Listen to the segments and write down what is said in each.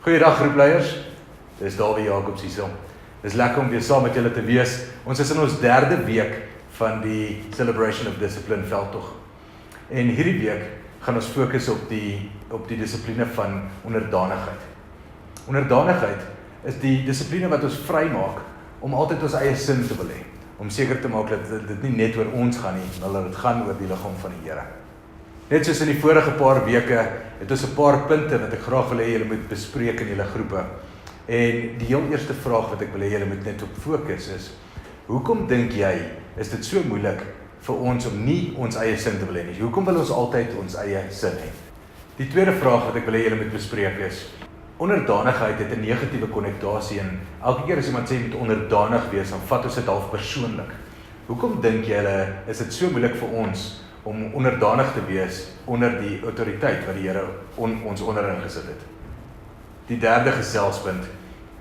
Goeiedag groepleiers, dis Dawie Jacobs hierso. Dis lekker om weer saam met julle te wees. Ons is in ons derde week van die Celebration of Discipline veldtog. En hierdie week gaan ons fokus op die dissipline van onderdanigheid. Onderdanigheid is die dissipline wat ons vrymaak om altyd ons eie sin te wil hê. Om seker te maak dat dit nie net oor ons gaan nie, maar dat dit gaan oor die liggaam van die Here. Net soos in die vorige paar weke, het ons 'n paar punte wat ek graag wil hê julle moet bespreek in julle groepe. En die heel eerste vraag wat ek wil hê julle moet net op fokus is, hoekom dink jy, is dit so moeilik vir ons om nie ons eie sin te wil hê nie? Hoekom wil ons altyd ons eie sin hê? Die tweede vraag wat ek wil hê julle moet bespreek is, onderdanigheid het 'n negatiewe konnotasie en elke keer as iemand sê jy moet onderdanig wees, dan vat ons dit half persoonlik. Hoekom dink julle, is dit so moeilik vir ons om onderdanig te wees onder die autoriteit wat die Here ons onderin gesit het? Die derde geselspunt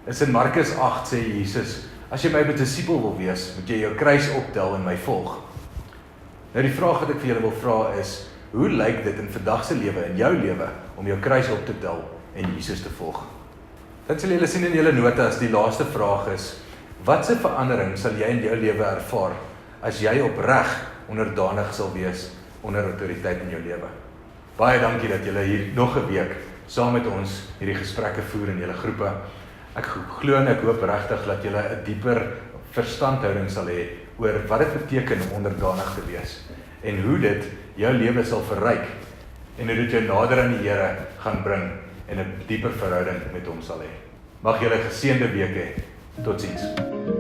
is in Markus 8 sê Jesus, as jy my disipel wil wees, moet jy jou kruis optel en my volg. Nou die vraag wat ek vir julle wil vra is, hoe lyk dit in vandag se lewe, in jou lewe, om jou kruis op te tel en Jesus te volg? Dit sal julle sien in julle notas, die laaste vraag is, watse verandering sal jy in jou lewe ervaar, as jy opreg onderdanig sal wees onder autoriteit in jou lewe? Baie dankie dat julle hier nog 'n week saam met ons hierdie gesprekke voer in julle groepe. Ek glo en ek hoop regtig dat julle 'n dieper verstandhouding sal hê oor wat dit beteken om onderdanig te wees en hoe dit jou lewe sal verryk en hoe dit jou nader aan die Here gaan bring en 'n dieper verhouding met hom sal hê. Mag julle 'n geseënde week hê. Totsiens.